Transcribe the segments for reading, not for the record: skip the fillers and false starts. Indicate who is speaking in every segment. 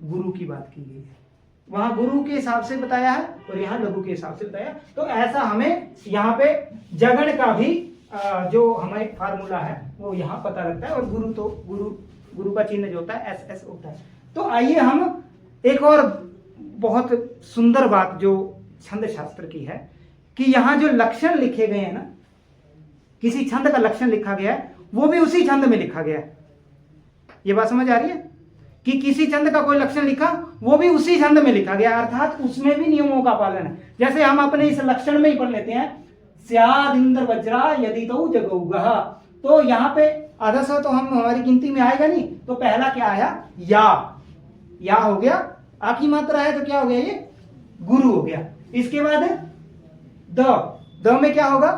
Speaker 1: गुरु की बात की गई है। वहां गुरु के हिसाब से बताया है और यहाँ लघु के हिसाब से बताया। तो ऐसा हमें यहाँ पे जगण का भी जो हमें फार्मूला है वो यहाँ पता लगता है। और गुरु तो गुरु का चिन्ह जो होता है एस एस होता है। तो आइए हम एक और बहुत सुंदर बात जो छंद शास्त्र की है कि यहाँ जो लक्षण लिखे गए हैं ना, किसी छंद का लक्षण लिखा गया है वो भी उसी छंद में लिखा गया है। ये बात समझ आ रही है कि किसी छंद का कोई लक्षण लिखा वो भी उसी छंद में लिखा गया, अर्थात उसमें भी नियमों का पालन है। जैसे हम अपने इस लक्षण में ही पढ़ लेते हैं, स्याद इंद्र वज्रा यदि तो जगौगः। तो यहाँ पे आधा सौ तो हम हमारी गिनती में आएगा नहीं, तो पहला क्या आया, या हो गया, आ की मात्रा है तो क्या हो गया, ये गुरु हो गया। इसके बाद द में क्या होगा,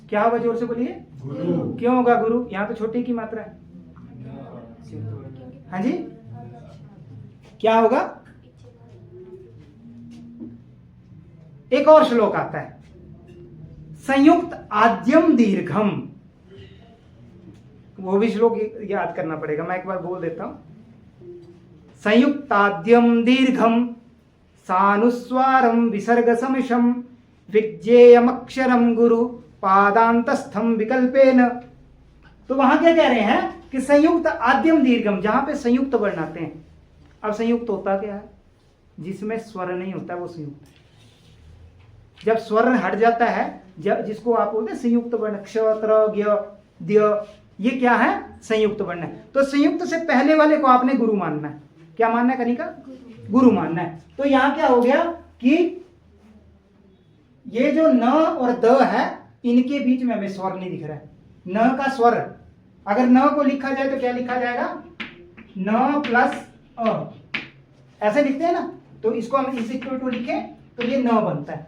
Speaker 1: क्या होगा, जोर से बोलिए, गुरु। क्यों होगा गुरु, यहाँ तो छोटी की मात्रा है। हाँ जी, क्या होगा, एक और श्लोक आता है, संयुक्त आद्यम दीर्घम। वो भी श्लोक याद करना पड़ेगा, मैं एक बार बोल देता हूं। संयुक्त आद्यम दीर्घम सानुस्वारम विसर्ग समिशम विज्ञेयमक्षरम गुरु पादांतस्थम विकल्पेन। तो वहां क्या कह रहे हैं कि संयुक्त आद्यम दीर्घम, जहां पे संयुक्त वर्ण आते हैं। अब संयुक्त होता क्या है, जिसमें स्वर नहीं होता वो संयुक्त है। जब स्वर हट जाता है, जब जिसको आप बोलते हैं संयुक्त वर्ण, क्ष त्र ज्ञ द्य, ये क्या है, संयुक्त वर्ण है। तो संयुक्त से पहले वाले को आपने गुरु मानना है। क्या मानना है कनिका, गुरु मानना है। तो यहां क्या हो गया कि ये जो न और द है, इनके बीच में हमें स्वर नहीं दिख रहा है। न का स्वर, अगर न को लिखा जाए तो क्या लिखा जाएगा, न प्लस अ, ऐसे लिखते हैं ना। तो इसको हम इस इक्वल टू लिखें तो ये न बनता है,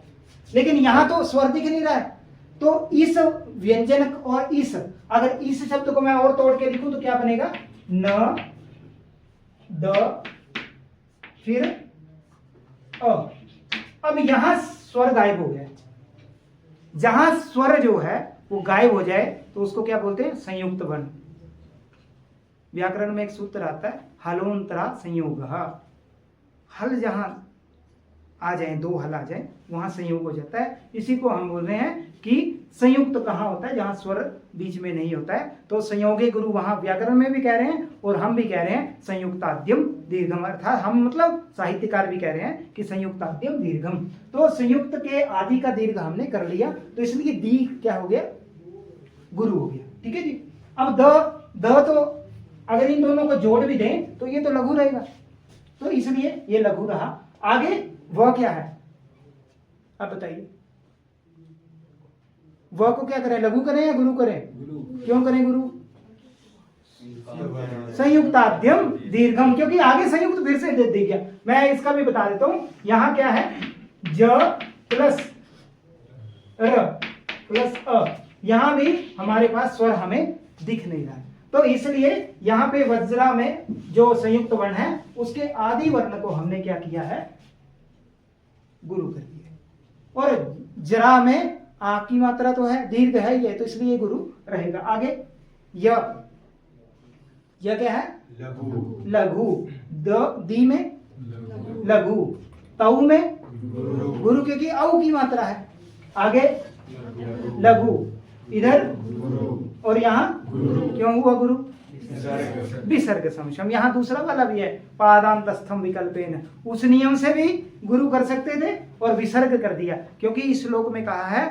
Speaker 1: लेकिन यहां तो स्वर दिख नहीं रहा है। तो इस व्यंजनक और इस, अगर इस शब्द को मैं और तोड़ के लिखूं तो क्या बनेगा, न द फिर अ। अब यहां स्वर गायब हो गया। जहां स्वर जो है वो गायब हो जाए तो उसको क्या बोलते हैं, संयुक्त वर्ण। व्याकरण में एक सूत्र आता है, हलोंतरा संयोगः। हल जहां आ जाए, दो हल आ जाए, वहां संयोग हो जाता है। इसी को हम बोल रहे हैं कि संयुक्त कहां होता है, जहां स्वर बीच में नहीं होता है। तो संयोगे गुरु वहां व्याकरण में भी कह रहे हैं और हम भी कह रहे हैं संयुक्ताद्यम दीर्घम, अर्थात हम मतलब साहित्यकार भी कह रहे हैं कि संयुक्ताद्यम दीर्घम। तो संयुक्त के आदि का दीर्घ हमने कर लिया, तो इसलिए दी क्या हो गया, गुरु हो गया। ठीक है जी। अब द तो अगर इन दोनों को जोड़ भी दें तो ये तो लघु रहेगा, तो इसलिए ये लघु रहा। आगे वह क्या है, अब बताइए, वह को क्या करें, लघु करें या गुरु करें, गुरु। क्यों करें गुरु, संयुक्ताद्यम दीर्घम, क्योंकि आगे संयुक्त फिर से दे दिया। मैं इसका भी बता देता हूं, यहां क्या है, ज प्लस र प्लस अ, यहां भी हमारे पास स्वर हमें दिख नहीं रहा है। तो इसलिए यहां पे वज्रा में जो संयुक्त वर्ण है उसके आदि वर्ण को हमने क्या किया है, गुरु कर दिया। और जरा में आ की मात्रा तो है, दीर्घ है ये, तो इसलिए गुरु रहेगा। आगे यह क्या है, लघु। दी में लघु, तऊ में गुरु, क्योंकि औ की मात्रा है। आगे लघु, इधर और यहाँ क्यों हुआ गुरु, विसर्ग समशम। यहाँ दूसरा वाला भी है, पादांतस्थम विकल्पेन, उस नियम से भी गुरु कर सकते थे और विसर्ग कर दिया, क्योंकि इस श्लोक में कहा है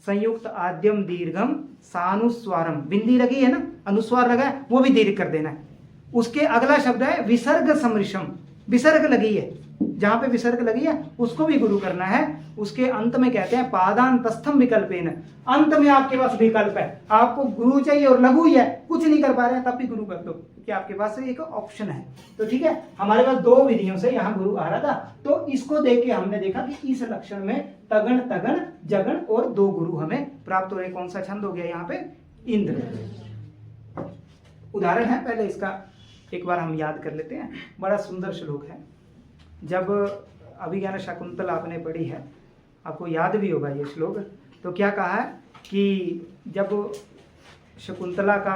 Speaker 1: संयुक्त आद्यम दीर्घम सानुस्वारम, बिंदी लगी है ना, अनुस्वार लगा है, वो भी दीर्घ कर देना है। उसके अगला शब्द है विसर्ग समृशम, विसर्ग लगी है, जहां पे विसर्ग लगी है उसको भी गुरु करना है। उसके अंत में कहते हैं पादांतस्थम विकल्पेन, अंत में आपके पास विकल्प है, आपको गुरु चाहिए और लघु ही है, कुछ नहीं कर पा रहे हैं तब भी गुरु कर दो, क्योंकि आपके पास एक ऑप्शन है। तो ठीक है, हमारे पास दो विधियों से यहाँ गुरु आ रहा था। तो इसको देख के हमने देखा कि इस लक्षण में तगण तगण जगण और दो गुरु हमें प्राप्त हो रहे। कौन सा छंद हो गया यहाँ पे, इंद्र। उदाहरण है, पहले इसका एक बार हम याद कर लेते हैं, बड़ा सुंदर श्लोक है। जब अभिज्ञान शकुंतला आपने पढ़ी है, आपको याद भी होगा ये श्लोक। तो क्या कहा है कि जब शकुंतला का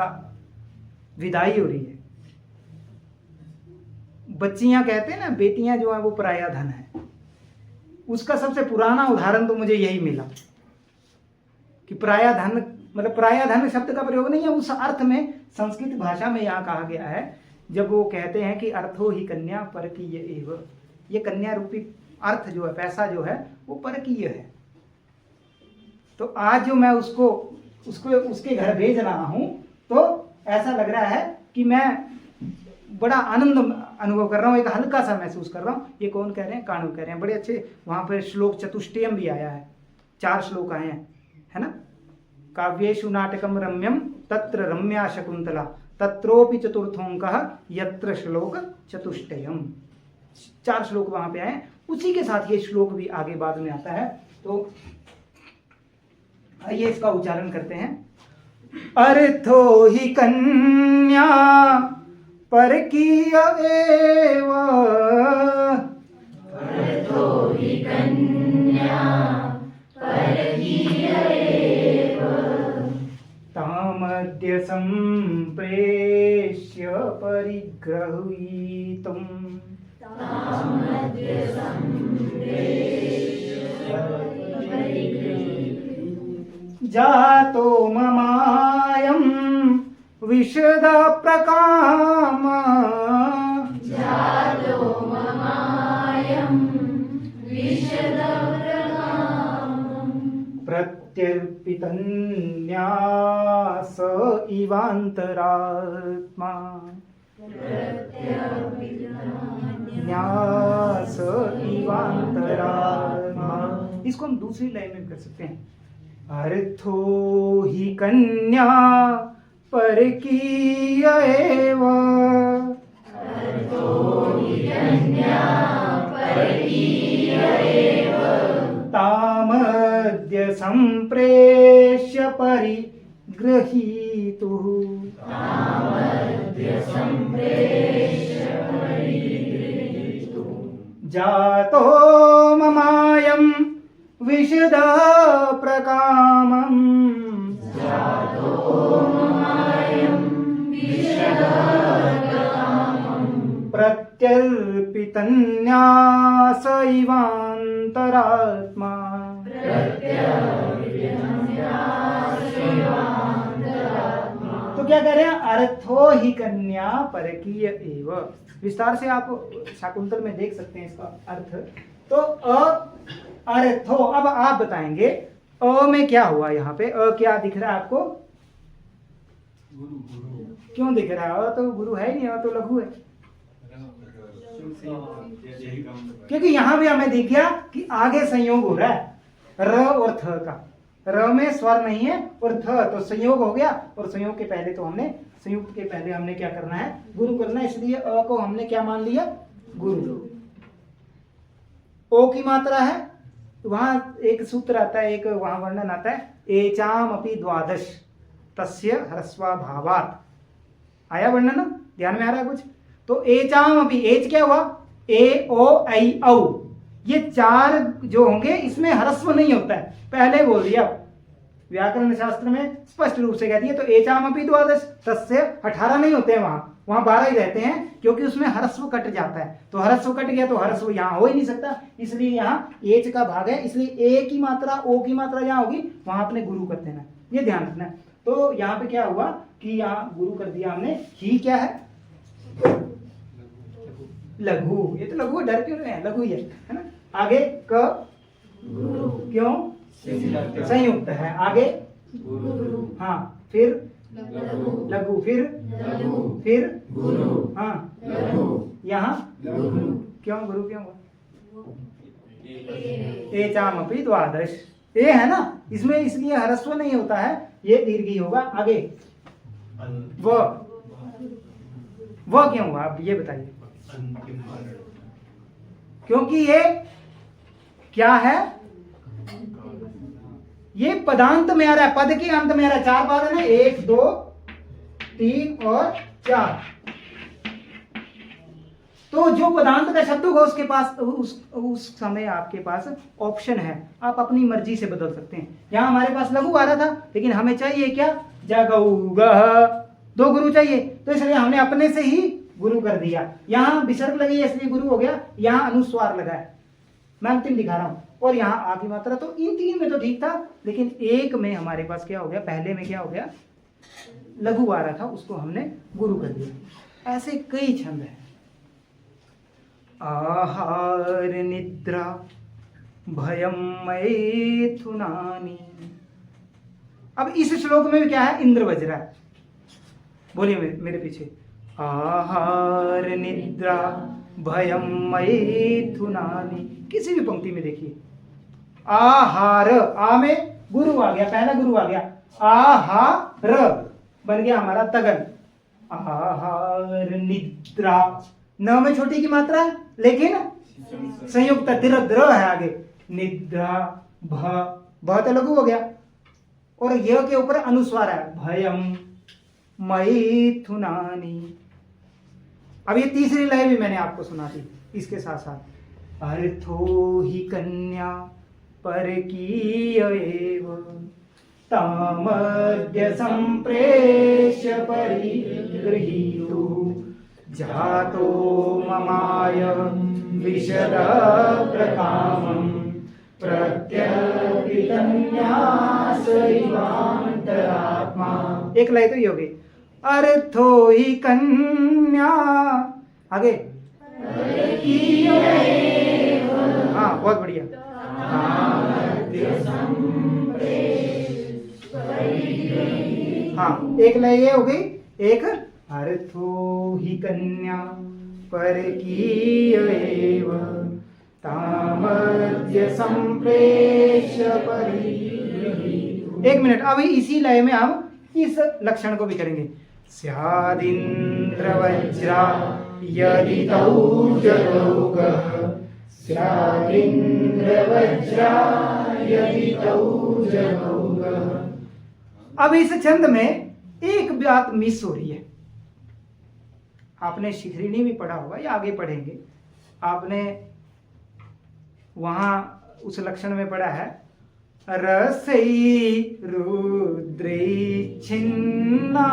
Speaker 1: विदाई हो रही है बच्चियां कहते हैं ना, बेटियां जो है वो पराया धन है, उसका सबसे पुराना उदाहरण तो मुझे यही मिला कि पराया धन, मतलब पराया धन शब्द का प्रयोग नहीं है उस अर्थ में, संस्कृत भाषा में यहाँ कहा गया है जब वो कहते हैं कि अर्थो ही कन्या परकीय एव, ये कन्या रूपी अर्थ जो है, पैसा जो है वो परकीय है। तो आज जो मैं उसको उसके घर भेज रहा हूँ तो ऐसा लग रहा है कि मैं बड़ा आनंद अनुभव कर रहा हूँ, एक हल्का सा महसूस कर रहा हूँ। ये कौन कह रहे हैं? काणु कह रहे हैं। बड़े अच्छे वहाँ पर श्लोक चतुष्टयम भी आया है, 4 श्लोक आए हैं, है ना। काव्येषु नाटकम रम्यम तत्र रम्या शकुंतला तत्रोपि चतुर्थोंकः यत्र श्लोक चतुष्टयम, 4 श्लोक वहां पे आए। उसी के साथ ये श्लोक भी आगे बाद में आता है। तो आइए इसका उच्चारण करते हैं। अर्थो ही कन्या परकीय एव,
Speaker 2: अर्थो हि कन्या परकीय एव,
Speaker 1: तामद्य संप्रेष्य परिग्रहीतुम्,
Speaker 2: तामद्य संप्रेष्य परिग्रहीतुम्,
Speaker 1: जातो ममायं विशद प्रकाम,
Speaker 2: जातो ममायं विशद प्रकामम्,
Speaker 1: प्रत्यर्पितन्यास इवान्तरात्मा, न्यास इवान्तरात्मा। इसको हम दूसरी लाइन में कर सकते हैं। अर्थो ही कन्या परकीय एव,
Speaker 2: अर्थो हि कन्या परकीय एव,
Speaker 1: तामद्य संप्रेष्य परिगृहीतुः,
Speaker 2: तामद्य संप्रेष्य परिगृहीतुः,
Speaker 1: जातो ममायं विशदः प्रकामम्,
Speaker 2: जातो ममायं विशदः प्रकामम्,
Speaker 1: प्रत्यर्पितन्यास इवान्तरात्मा। तो क्या कह रहे हैं? अर्थो ही कन्या परकीय एव। विस्तार से आप शाकुंतल में देख सकते हैं इसका अर्थ। तो अर्थो, अब आप बताएंगे में क्या हुआ यहाँ पे? क्या दिख रहा है आपको? क्यों दिख रहा है? तो गुरु है ही नहीं, तो लघु है। क्योंकि यहाँ भी हमें दिख गया कि आगे संयोग हो रहा है र और थ का। र में स्वर नहीं है और थ, तो संयोग हो गया। और संयोग के पहले तो हमने, संयुक्त के पहले हमने क्या करना है? गुरु करना है। इसलिए अ को हमने क्या मान लिया? गुरु। ओ की मात्रा है, वहां एक सूत्र आता है, एक वहां वर्णन आता है, एचाम अपि द्वादश तस्य ह्रस्वा भावात। आया वर्णन? ध्यान में आ रहा है कुछ? तो एचाम अपि, एच क्या हुआ? ए ओ आई औ, ये 4 जो होंगे इसमें ह्रस्व नहीं होता है, पहले बोल दिया। व्याकरण शास्त्र में स्पष्ट रूप से कहती है। तो एचाम अपि द्वादश तस्य 18 नहीं होते हैं, वहां 12 ही रहते हैं, क्योंकि उसमें ह्रस्व कट जाता है। तो ह्रस्व कट गया तो ह्रस्व यहाँ हो ही नहीं सकता, इसलिए यहाँ एच का भाग है। इसलिए ए की मात्रा, ओ की मात्रा जहाँ होगी वहां अपने गुरु कर देना, ये ध्यान रखना। तो यहाँ पे क्या हुआ कि यहाँ गुरु कर दिया हमने। ही क्या है? लघु। ये तो लघु, डर क्यों रहे हैं? लघु ही है ना। आगे क, क्यों? संयुक्त है। आगे हाँ, फिर लघु, फिर हाँ, यहाँ क्यों गुरु? क्यों? एचाम अपि द्वादश, ए है ना, इसमें इसलिए ह्रस्व नहीं होता है, ये दीर्घी होगा। आगे वो क्यों हुआ? आप ये बताइए। क्योंकि ये क्या है? ये पदांत में आ रहा है, पद के अंत में आ रहा है। 4 पद है ना, 1 2 3 और 4। तो जो पदांत का शब्द होगा उसके पास उस समय आपके पास ऑप्शन है, आप अपनी मर्जी से बदल सकते हैं। यहां हमारे पास लघु आ रहा था, लेकिन हमें चाहिए क्या? जगऊ गह, 2 गुरु चाहिए। तो इसलिए हमने अपने से ही गुरु कर दिया। यहाँ विसर्ग लगी है इसलिए गुरु हो गया, यहाँ अनुस्वार लगा है, मैं अंतिम दिखा रहा हूँ, और यहाँ आ की मात्रा। तो इन तीन में तो ठीक था, लेकिन एक में हमारे पास क्या हो गया, पहले में क्या हो गया, लघु आ रहा था, उसको हमने गुरु कर दिया। ऐसे कई छंद हैं। आहार निद्रा भयम मैथुनानि। अब इस श्लोक में भी क्या है, इंद्र बज रहा है, बोलिए मेरे पीछे। आहार निद्रा भयम मैथुनानि। किसी भी पंक्ति में देखिए, आहार, आ में गुरु आ गया, पहला गुरु आ गया, आहार बन गया हमारा तगन। आहार निद्रा, न में छोटी की मात्रा है लेकिन संयुक्त द्र है आगे, निद्रा भ तो लघु हो गया, और य के ऊपर अनुस्वार है, भयम मैथुनानि। अब ये तीसरी लय भी मैंने आपको सुना थी इसके साथ साथ। अर्थो ही कन्या परकीय एव तामद्य संप्रेष्य परिगृहीतु जातो ममाय विशद प्रकामं प्रत्यभितन्यासैवान्तरात्मा। एक लय तो ये हो गई, अर्थो ही कन्या, आगे हाँ बहुत बढ़िया, हाँ एक लय ये हो गई, एक अर्थो ही कन्या परकीयैव तामद्य संप्रेष्य परिगृहीतु। एक मिनट, अभी इसी लय में हम इस लक्षण को भी करेंगे। स्यादिन्द्र वज्रा यदि तौ जगौगः, स्यादिन्द्र वज्रा यदि तौ जगौगः। अब इस छंद में एक बात मिस हो रही है। आपने शिखरिणी भी पढ़ा होगा या आगे पढ़ेंगे, आपने वहां उस लक्षण में पढ़ा है, रसई रुद्री छिन्ना।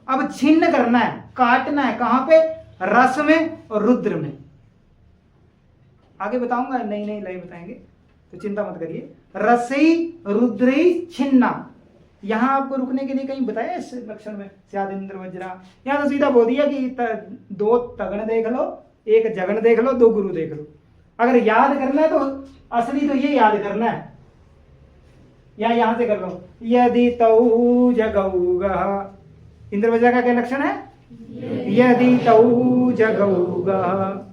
Speaker 1: अब छिन्न करना है, काटना है, कहां पे, रस में और रुद्र में। आगे बताऊंगा, नई नई लय बताएंगे तो चिंता मत करिए। रसई रुद्री छिन्ना, यहां आपको रुकने के लिए कहीं बताया इस लक्षण में, स्यादिन्द्र वज्रा। यहां तो सीधा बोल दिया कि दो तगन देख लो, एक जगन देख लो, दो गुरु देख लो। अगर याद करना है तो असली तो ये याद करना है, या यहां से कर लो, यदि तौ जगौगः। इंद्र वज्रा का क्या लक्षण है, यदि तौ जगौगः।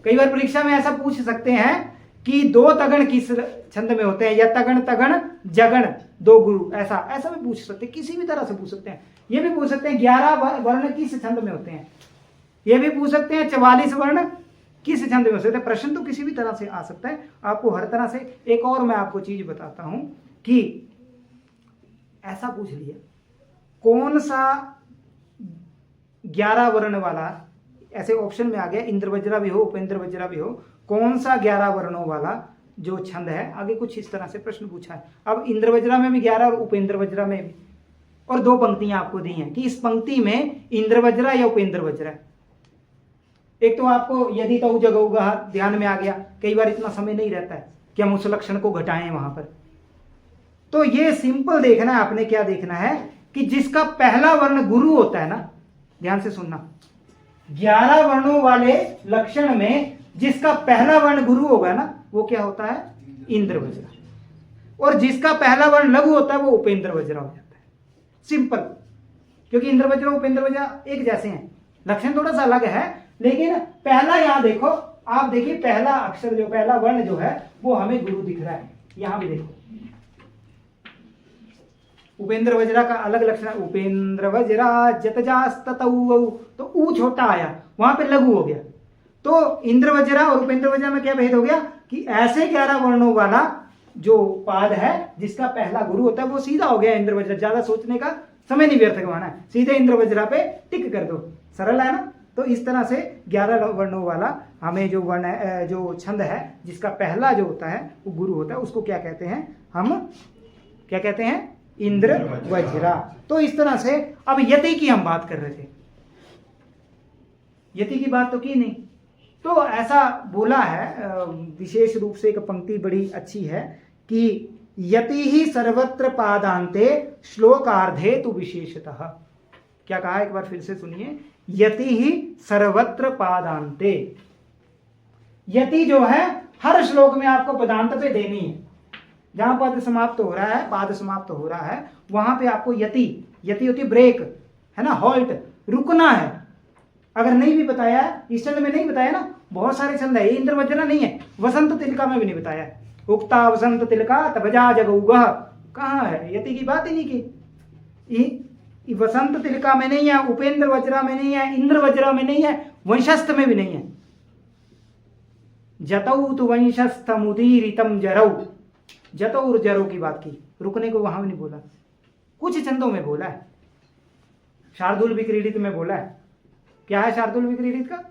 Speaker 1: कई बार परीक्षा में ऐसा पूछ सकते हैं कि दो तगन किस छंद में होते हैं, या तगन तगन जगन दो गुरु, ऐसा ऐसा भी पूछ सकते हैं, किसी भी तरह से पूछ सकते हैं। ये भी पूछ सकते हैं 11 वर्ण किस छंद में होते हैं, ये भी पूछ सकते हैं 44 वर्ण किस छंद में हो सकते हैं। प्रश्न तो किसी भी तरह से आ सकता है, आपको हर तरह से। एक और मैं आपको चीज बताता हूं कि ऐसा पूछ लिया, कौन सा 11 वर्ण वाला, ऐसे ऑप्शन में आ गया, इंद्र वज्रा भी हो, उपेंद्र वज्रा भी हो, कौन सा 11 वर्णों वाला जो छंद है, आगे कुछ इस तरह से प्रश्न पूछा है। अब इंद्र वज्रा में भी 11 और उपेंद्र वज्रा में भी, और दो पंक्तियां आपको दी हैं कि इस पंक्ति में इंद्र वज्रा या उपेंद्र वज्रा है। एक तो आपको यदि तौ जगौगः ध्यान में आ गया, कई बार इतना समय नहीं रहता है कि हम उस लक्षण को घटाएं वहां पर। तो ये सिंपल देखना है आपने, क्या देखना है कि जिसका पहला वर्ण गुरु होता है ना, ध्यान से सुनना, 11 वर्णों वाले लक्षण में जिसका पहला वर्ण गुरु होगा ना, वो क्या होता है, इंद्र वज्रा, और जिसका पहला वर्ण लघु होता है वो उपेंद्र वज्रा हो जाता है। सिंपल, क्योंकि इंद्र वज्रा उपेंद्र वज्रा एक जैसे हैं, लक्षण थोड़ा सा अलग है, लेकिन पहला यहां देखो, आप देखिए पहला अक्षर जो, पहला वर्ण जो है वो हमें गुरु दिख रहा है। यहां भी देखो, उपेंद्र वज्रा का अलग लक्षण, उपेंद्र वज्रा जतजास्ततौ, तो ऊ छोटा आया, वहां पे लघु हो गया। तो इंद्र वज्रा और उपेंद्र वज्रा में क्या भेद हो गया कि ऐसे 11 वर्णों वाला जो पाद है जिसका पहला गुरु होता है वो सीधा हो गया इंद्र वज्रा। ज्यादा सोचने का समय नहीं व्यर्थ करवाना है, सीधे इंद्र वज्रा पे टिक कर दो, सरल है ना। तो इस तरह से 11 वर्णों वाला हमें जो वर्ण, जो छंद है जिसका पहला जो होता है वो गुरु होता है, उसको क्या कहते हैं, हम क्या कहते हैं, इंद्र वज्रा। तो इस तरह से अब यति की हम बात कर रहे थे, यति की बात तो की नहीं। तो ऐसा बोला है विशेष रूप से, एक पंक्ति बड़ी अच्छी है कि यति ही सर्वत्र पादांते श्लोकार्धे तु विशेषतः। क्या कहा, एक बार फिर से सुनिए, यति ही सर्वत्र पादांते। यति जो है हर श्लोक में आपको पदांत पे देनी है। जहां पद समाप्त हो रहा है, पाद समाप्त हो रहा है, वहां पे आपको यति, यति होती ब्रेक है ना, हॉल्ट, रुकना है। अगर नहीं भी बताया, इस छंद में नहीं बताया ना, बहुत सारे छंद है, इंद्र वज्रा नहीं है, वसंत तिलका में भी नहीं बताया। उक्ता वसंत तिलका तबजा जगौगः, कहाँ है, यति की बात ही नहीं की। वसंत तिलका में नहीं है, उपेंद्र वज्रा में नहीं है, इंद्र वज्रा में नहीं है, वंशस्थ में भी नहीं है। जतौ तु वंशस्थमुदीरितम जरौ, जतौ और जरौ की बात की, रुकने को वहां भी नहीं बोला। कुछ छंदों में बोला है, शार्दुल विक्रीडित में बोला है। क्या है शार्दुल विक्रीडित का,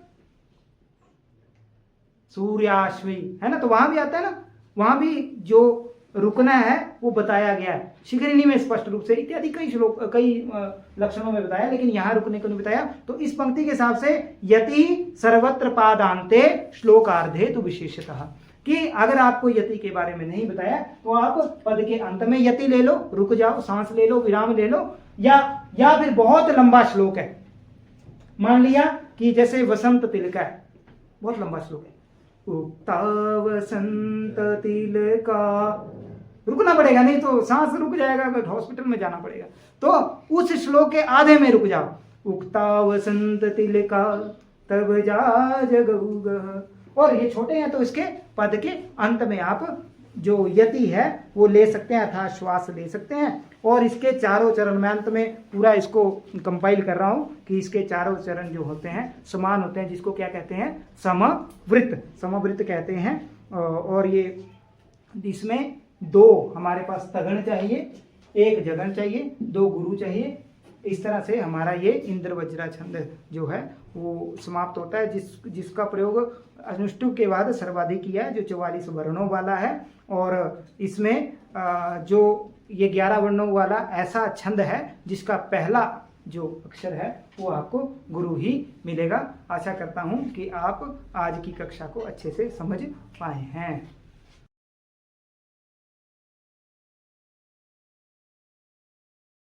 Speaker 1: सूर्याश्वी है ना, तो वहां भी आता है ना, वहां भी जो रुकना है वो बताया गया है। शिखरिणी में स्पष्ट रूप से, इत्यादि कई श्लोक, कई लक्षणों में बताया, लेकिन यहां रुकने को नहीं बताया। तो इस पंक्ति के हिसाब से यति सर्वत्र पादांते श्लोकार्धे तो विशेषतः, कि अगर आपको यति के बारे में नहीं बताया तो आप पद के अंत में यति ले लो, रुक जाओ, सांस ले लो, विराम ले लो, या फिर बहुत लंबा श्लोक है, मान लिया कि जैसे वसंत तिलका है, बहुत लंबा श्लोक है, उक्ता वसंत तिलका, रुकना पड़ेगा, नहीं तो सांस रुक जाएगा, हॉस्पिटल में जाना पड़ेगा। तो उस श्लोक के आधे में रुक जाओ, उक्ता वसंत तिलका तब जा जगौगः। और ये छोटे हैं तो इसके पद के अंत में आप जो यति है वो ले सकते हैं, अर्थात श्वास ले सकते हैं। और इसके चारों चरण, मैं अंत में पूरा इसको कंपाइल कर रहा हूं कि इसके चारों चरण जो होते हैं समान होते हैं, जिसको क्या कहते हैं, समवृत्त, समवृत्त कहते हैं। और ये इसमें दो हमारे पास तगण चाहिए, एक जगन चाहिए, दो गुरु चाहिए। इस तरह से हमारा ये इंद्र वज्रा छंद जो है वो समाप्त होता है, जिसका प्रयोग अनुष्टुप के बाद सर्वाधिक किया है, जो 44 वर्णों वाला है। और इसमें जो ये 11 वर्णों वाला ऐसा छंद है जिसका पहला जो अक्षर है वो आपको गुरु ही मिलेगा। आशा करता हूँ कि आप आज की कक्षा को अच्छे से समझ पाए हैं।